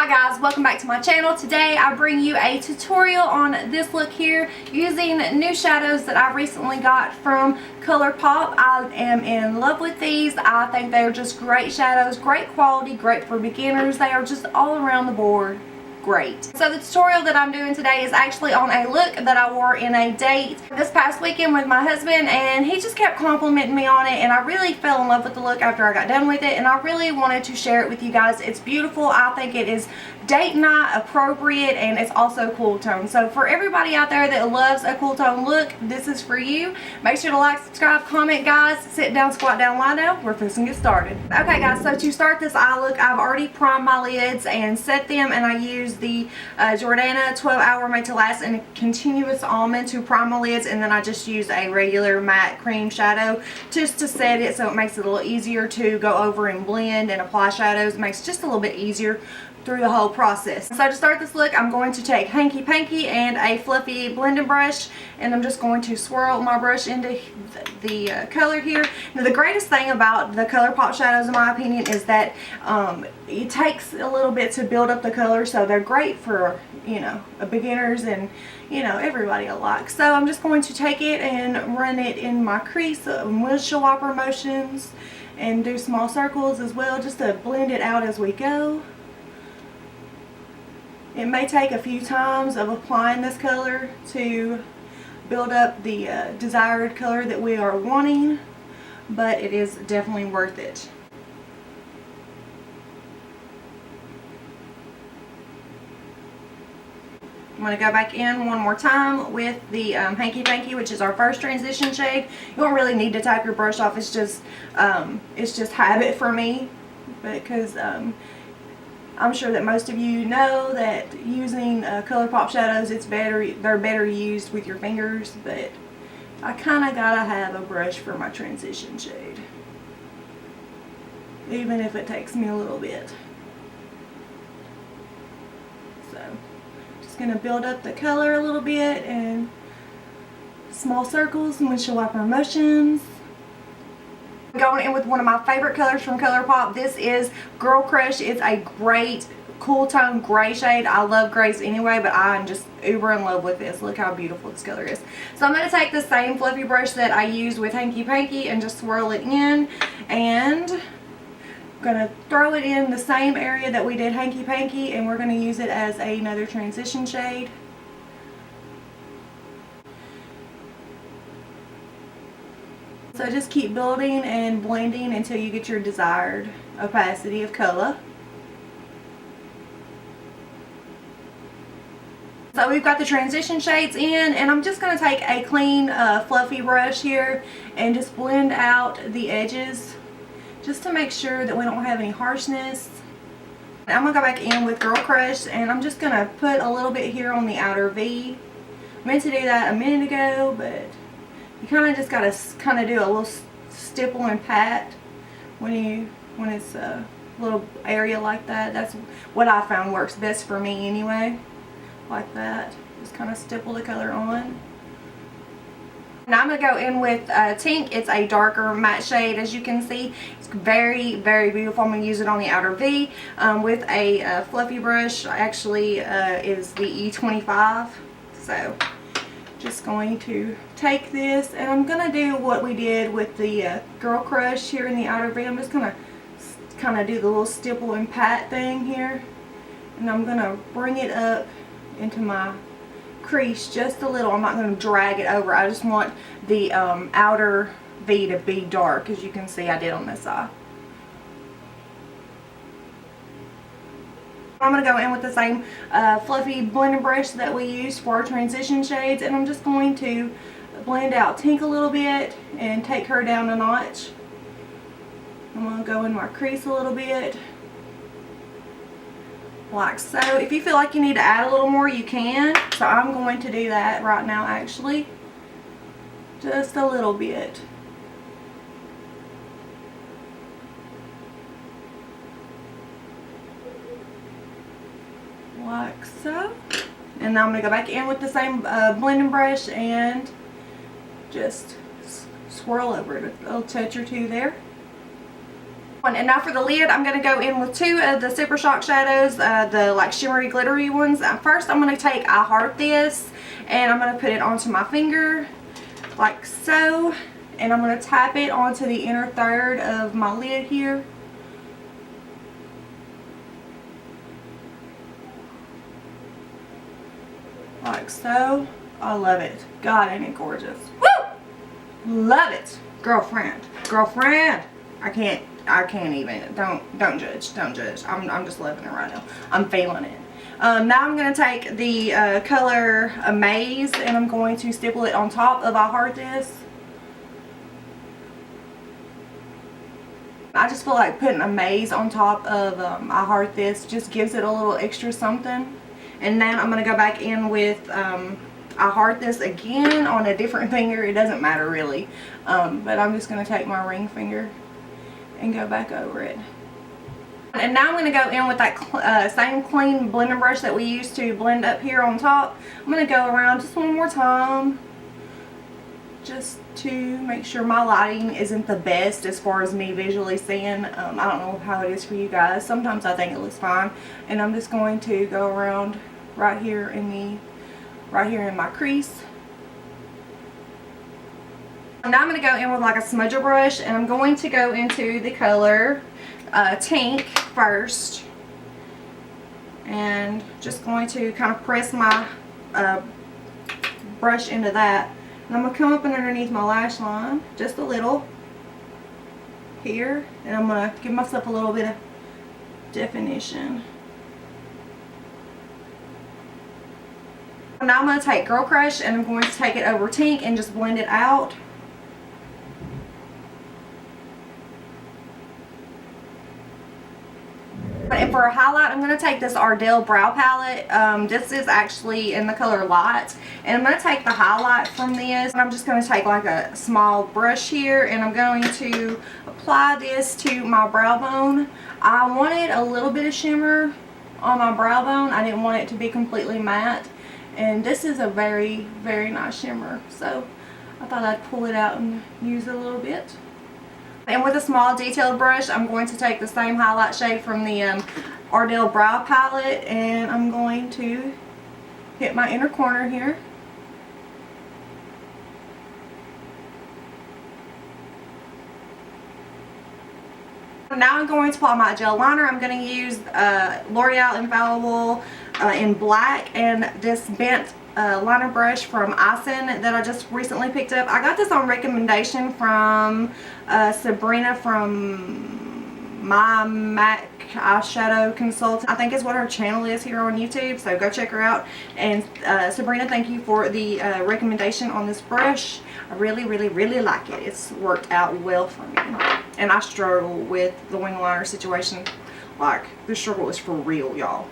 Hi guys, welcome back to my channel. Today I bring you a tutorial on this look here using new shadows that I recently got from ColourPop. I am in love with these. I think they are just great shadows, great quality, great for beginners. They are just all around the board great. So the tutorial that I'm doing today is actually on a look that I wore in a date this past weekend with my husband, and he just kept complimenting me on it, and I really fell in love with the look after I got done with it, and I really wanted to share it with you guys. It's beautiful. I think it is date night appropriate, and it's also cool tone. So for everybody out there that loves a cool tone look, this is for you. Make sure to like, subscribe, comment, guys. Sit down, squat down, lie down. We're fixing to get started. Okay guys, so to start this eye look, I've already primed my lids and set them, and I used the Jordana 12-hour made to last in a continuous almond to prime my lids, and then I just used a regular matte cream shadow just to set it, so it makes it a little easier to go over and blend and apply shadows. It makes it just a little bit easier through the whole process. So to start this look, I'm going to take Hanky Panky and a fluffy blending brush, and I'm just going to swirl my brush into the color here. Now the greatest thing about the ColourPop shadows in my opinion is that it takes a little bit to build up the color, so they're great for, you know, beginners and, you know, everybody alike. So I'm just going to take it and run it in my crease, windshield wiper motions, and do small circles as well just to blend it out as we go. It may take a few times of applying this color to build up the desired color that we are wanting, but it is definitely worth it. I'm going to go back in one more time with the Hanky Panky, which is our first transition shade. You don't really need to tap your brush off. It's just habit for me, because I'm sure that most of you know that using ColourPop shadows, they're better used with your fingers, but I kind of gotta have a brush for my transition shade, even if it takes me a little bit. So just gonna build up the color a little bit and small circles and windshield wiper motions. Going in with one of my favorite colors from ColourPop. This is Girl Crush. It's a great cool tone gray shade. I love grays anyway, but I'm just uber in love with this. Look how beautiful this color is. So I'm going to take the same fluffy brush that I used with Hanky Panky and just swirl it in, and I'm going to throw it in the same area that we did Hanky Panky, and we're going to use it as another transition shade. So just keep building and blending until you get your desired opacity of color. So we've got the transition shades in, and I'm just going to take a clean fluffy brush here and just blend out the edges just to make sure that we don't have any harshness. I'm going to go back in with Girl Crush, and I'm just going to put a little bit here on the outer V. I meant to do that a minute ago, but you kind of just got to do a little stipple and pat when it's a little area like that. That's what I found works best for me anyway. Like that. Just kind of stipple the color on. Now I'm going to go in with Tink. It's a darker matte shade, as you can see. It's very, very beautiful. I'm going to use it on the outer V with a fluffy brush. Actually is the E25. So just going to take this, and I'm going to do what we did with the Girl Crush here in the outer V. I'm just going to kind of do the little stipple and pat thing here, and I'm going to bring it up into my crease just a little. I'm not going to drag it over. I just want the outer V to be dark, as you can see I did on this side. I'm going to go in with the same fluffy blending brush that we used for our transition shades, and I'm just going to blend out Tink a little bit and take her down a notch. I'm going to go in my crease a little bit, like so. If you feel like you need to add a little more, you can. So I'm going to do that right now, actually. Just a little bit. Like so. And now I'm going to go back in with the same blending brush and just swirl over it a little touch or two there. And now for the lid, I'm going to go in with 2 of the Super Shock shadows, the like shimmery glittery ones. First, I'm going to take I Heart This, and I'm going to put it onto my finger like so, and I'm going to tap it onto the inner third of my lid here. Like so. I love it. God, ain't it gorgeous. Woo! Love it. Girlfriend. Girlfriend. I can't even. Don't judge. Don't judge. I'm just loving it right now. I'm feeling it. Now I'm going to take the color Amaze, and I'm going to stipple it on top of I Heart This. I just feel like putting Amaze on top of I Heart This just gives it a little extra something. And then I'm going to go back in with I Heart This again on a different finger. It doesn't matter really. But I'm just going to take my ring finger and go back over it. And now I'm going to go in with that same clean blending brush that we used to blend up here on top. I'm going to go around just one more time, just to make sure my lighting isn't the best as far as me visually seeing. I don't know how it is for you guys. Sometimes I think it looks fine. And I'm just going to go around right here in my crease. Now I'm going to go in with like a smudger brush, and I'm going to go into the color Tink first, and just going to kind of press my brush into that, and I'm going to come up and underneath my lash line just a little here, and I'm going to give myself a little bit of definition. Now I'm going to take Girl Crush, and I'm going to take it over Tink and just blend it out. And for a highlight, I'm going to take this Ardell brow palette. This is actually in the color Light. And I'm going to take the highlight from this. And I'm just going to take like a small brush here, and I'm going to apply this to my brow bone. I wanted a little bit of shimmer on my brow bone. I didn't want it to be completely matte. And this is a very, very nice shimmer. So I thought I'd pull it out and use it a little bit. And with a small detailed brush, I'm going to take the same highlight shade from the Ardell Brow Palette, and I'm going to hit my inner corner here. Now I'm going to apply my gel liner. I'm going to use L'Oreal Infallible in black, and this bent liner brush from Ison that I just recently picked up. I got this on recommendation from Sabrina from My Mac Eyeshadow Consultant. I think is what her channel is here on YouTube, so go check her out. And Sabrina, thank you for the recommendation on this brush. I really, really, really like it. It's worked out well for me. And I struggle with the wing liner situation. Like, this struggle is for real, y'all.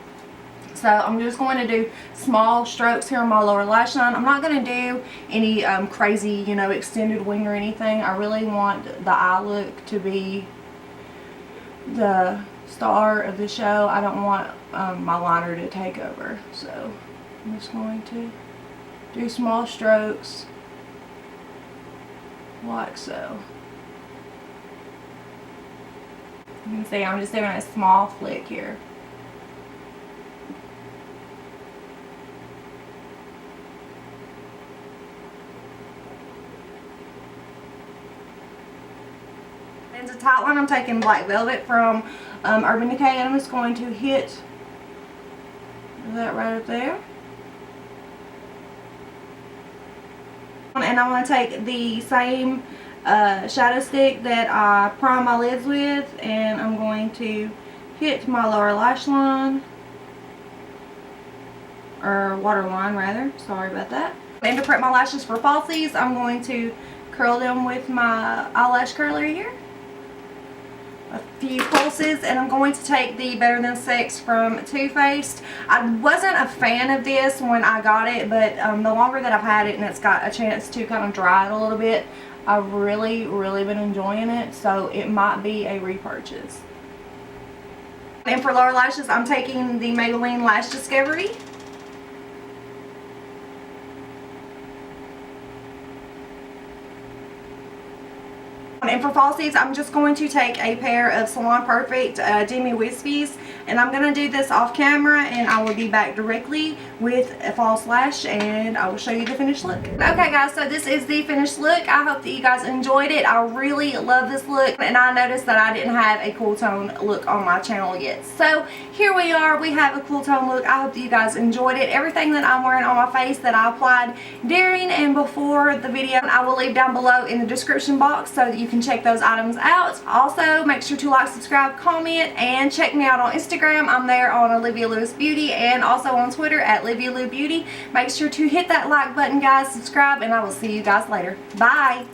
So I'm just going to do small strokes here on my lower lash line. I'm not going to do any crazy, you know, extended wing or anything. I really want the eye look to be the star of the show. I don't want my liner to take over. So I'm just going to do small strokes like so. You can see I'm just doing a small flick here. And to tight line, I'm taking Black Velvet from Urban Decay, and I'm just going to hit that right up there. And I'm going to take the same shadow stick that I prime my lids with, and I'm going to hit my lower lash line, or waterline rather, sorry about that. And to prep my lashes for falsies, I'm going to curl them with my eyelash curler here. A few pulses, and I'm going to take the Better Than Sex from Too Faced. I wasn't a fan of this when I got it, but the longer that I've had it and it's got a chance to kind of dry it a little bit, I've really been enjoying it, so it might be a repurchase. And for lower lashes, I'm taking the Maybelline Lash Discovery. And for falsies, I'm just going to take a pair of Salon Perfect Demi Wispis, and I'm going to do this off camera, and I will be back directly with a false lash, and I will show you the finished look. Okay guys, so this is the finished look. I hope that you guys enjoyed it. I really love this look, and I noticed that I didn't have a cool tone look on my channel yet. So here we are, we have a cool tone look. I hope that you guys enjoyed it. Everything that I'm wearing on my face that I applied during and before the video, I will leave down below in the description box so that you can check those items out. Also, make sure to like, subscribe, comment, and check me out on Instagram. I'm there on OliviaLewisBeauty, and also on Twitter at OliviaLewisBeauty. Make sure to hit that like button, guys, subscribe, and I will see you guys later. Bye!